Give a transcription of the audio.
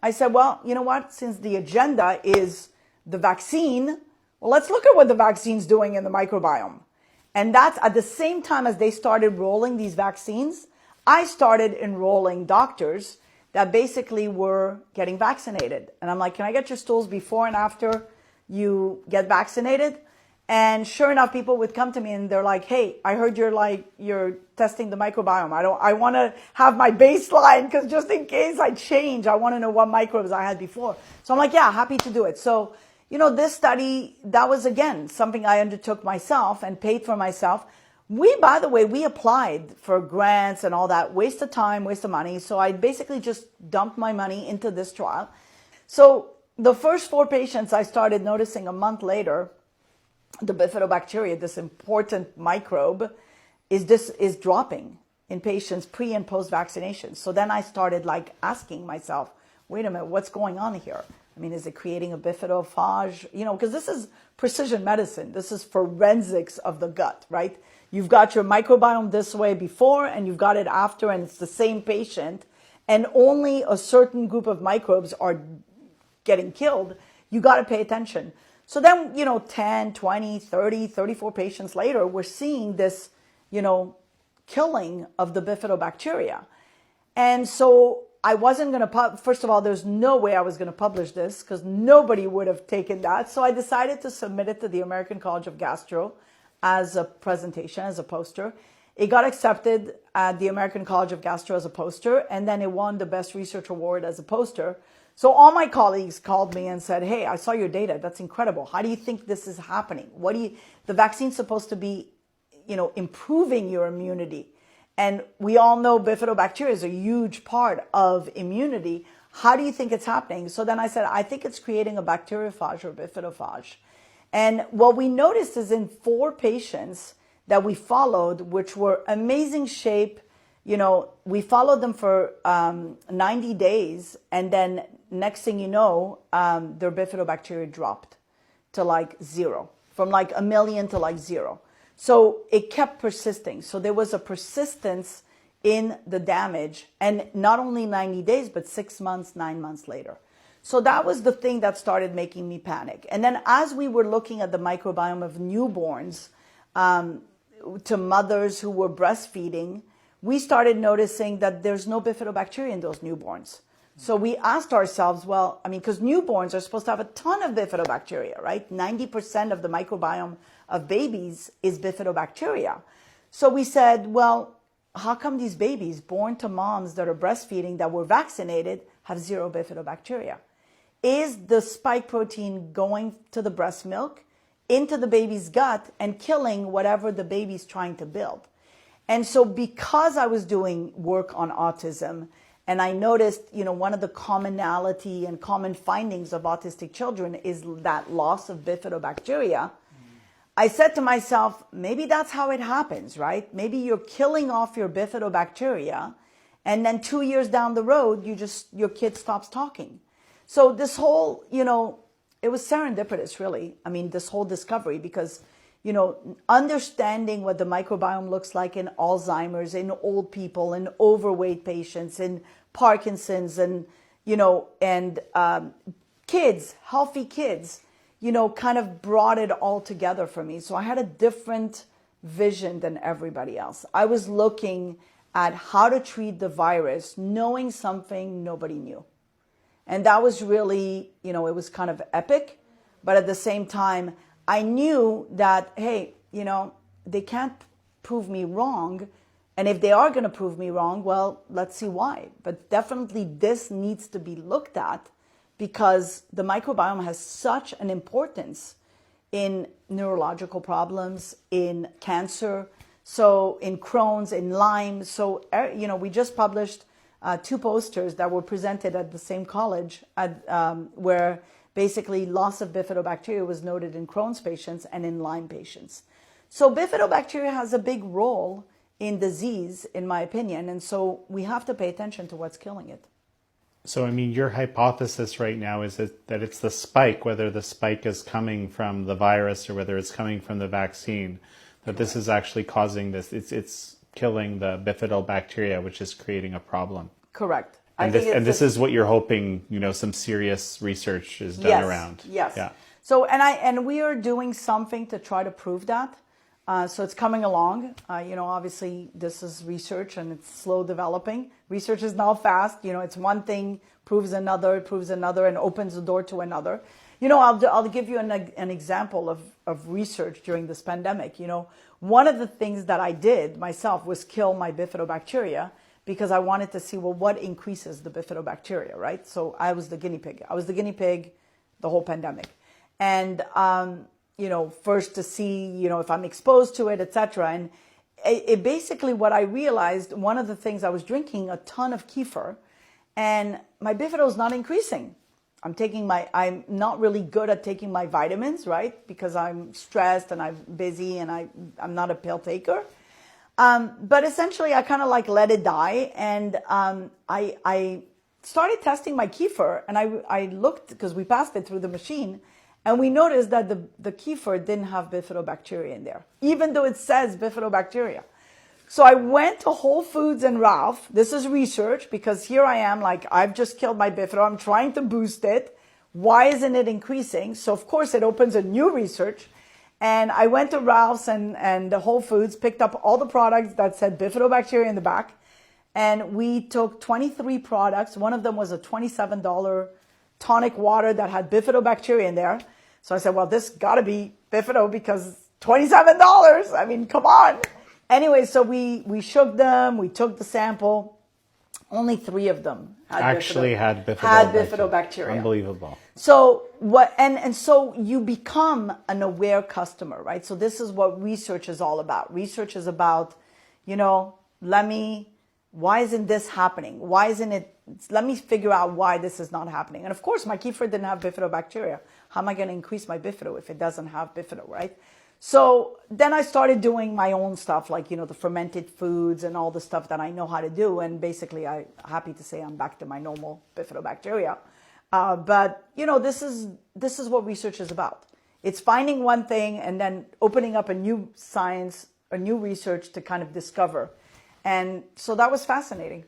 I said, well, you know what? Since the agenda is the vaccine, well, let's look at what the vaccine's doing in the microbiome. And that's at the same time as they started rolling these vaccines, I started enrolling doctors that basically were getting vaccinated. And I'm like, can I get your stools before and after you get vaccinated? And sure enough, people would come to me and they're like, hey, I heard you're testing the microbiome. I want to have my baseline because just in case I change, I want to know what microbes I had before. So I'm like, yeah, happy to do it. So, this study, that was again, something I undertook myself and paid for myself. By the way, we applied for grants and all that, waste of time, waste of money. So I basically just dumped my money into this trial. So the first 4 patients I started noticing a month later, the bifidobacteria, this important microbe, is dropping in patients pre and post vaccination. So then I started asking myself, wait a minute, what's going on here? I mean, is it creating a bifidophage? Because this is precision medicine. This is forensics of the gut, right? You've got your microbiome this way before and you've got it after, and it's the same patient, and only a certain group of microbes are getting killed. You got to pay attention. So then, 10, 20, 30, 34 patients later, we're seeing this, killing of the bifidobacteria. And so I wasn't going to, first of all, there's no way I was going to publish this because nobody would have taken that. So I decided to submit it to the American College of Gastro as a presentation, as a poster. It got accepted at the American College of Gastro as a poster, and then it won the Best Research Award as a poster. So all my colleagues called me and said, hey, I saw your data. That's incredible. How do you think this is happening? The vaccine's supposed to be, improving your immunity. And we all know bifidobacteria is a huge part of immunity. How do you think it's happening? So then I said, I think it's creating a bacteriophage or bifidophage. And what we noticed is in 4 patients that we followed, which were amazing shape, we followed them for 90 days. And then next thing you know, their bifidobacteria dropped to 0, from 1 million to 0. So it kept persisting. So there was a persistence in the damage, and not only 90 days, but 6 months, 9 months later. So that was the thing that started making me panic. And then as we were looking at the microbiome of newborns, to mothers who were breastfeeding, we started noticing that there's no bifidobacteria in those newborns. So we asked ourselves, well, because newborns are supposed to have a ton of bifidobacteria, right? 90% of the microbiome of babies is bifidobacteria. So we said, well, how come these babies born to moms that are breastfeeding that were vaccinated have 0 bifidobacteria? Is the spike protein going to the breast milk, into the baby's gut, and killing whatever the baby's trying to build? And so because I was doing work on autism, and I noticed, one of the commonality and common findings of autistic children is that loss of bifidobacteria. I said to myself, maybe that's how it happens, right? Maybe you're killing off your bifidobacteria, and then 2 years down the road, your kid stops talking. So this whole, it was serendipitous, really. This whole discovery, because, understanding what the microbiome looks like in Alzheimer's, in old people, in overweight patients, in Parkinson's, and, kids, healthy kids, kind of brought it all together for me. So I had a different vision than everybody else. I was looking at how to treat the virus, knowing something nobody knew. And that was really, it was kind of epic. But at the same time, I knew that, hey, they can't prove me wrong. And if they are going to prove me wrong, well, let's see why. But definitely this needs to be looked at, because the microbiome has such an importance in neurological problems, in cancer, so in Crohn's, in Lyme. So, we just published 2 posters that were presented at the same college where basically loss of bifidobacteria was noted in Crohn's patients and in Lyme patients. So bifidobacteria has a big role in disease, in my opinion, and so we have to pay attention to what's killing it. So, your hypothesis right now is that it's the spike, whether the spike is coming from the virus or whether it's coming from the vaccine, that this is actually causing this. It's killing the bifidobacteria, which is creating a problem. Correct. I think And this is what you're hoping, some serious research is done around. Yes. Yeah. So, and we are doing something to try to prove that. So it's coming along. Obviously this is research and it's slow developing. Research is not fast. It's one thing proves another, and opens the door to another. I'll give you an example of research during this pandemic. One of the things that I did myself was kill my bifidobacteria because I wanted to see, well, what increases the bifidobacteria, right? So I was the guinea pig. The whole pandemic. And, first to see, if I'm exposed to it, etc. And it basically, what I realized, one of the things, I was drinking a ton of kefir and my bifido is not increasing. I'm not really good at taking my vitamins, right? Because I'm stressed and I'm busy and I'm not a pill taker. But essentially I kind of let it die. And, I started testing my kefir and I looked, because we passed it through the machine, and we noticed that the kefir didn't have bifidobacteria in there, even though it says bifidobacteria. So I went to Whole Foods and Ralph. This is research, because here I am, I've just killed my bifido. I'm trying to boost it. Why isn't it increasing? So of course it opens a new research. And I went to Ralph's and the Whole Foods, picked up all the products that said bifidobacteria in the back. And we took 23 products. One of them was a $27 tonic water that had bifidobacteria in there. So I said, well, this gotta be bifido because $27. I mean, come on. Anyway, so we shook them. We took the sample. Only 3 of them had bifidobacteria. Unbelievable. So what? And so you become an aware customer, right? So this is what research is all about. Research is about, why isn't this happening? Why isn't it? Let me figure out why this is not happening. And of course, my kefir didn't have bifidobacteria. How am I going to increase my bifido if it doesn't have bifido, right? So then I started doing my own stuff, the fermented foods and all the stuff that I know how to do. And basically, I'm happy to say I'm back to my normal bifidobacteria. But this is what research is about. It's finding one thing and then opening up a new science, a new research to kind of discover. And so that was fascinating.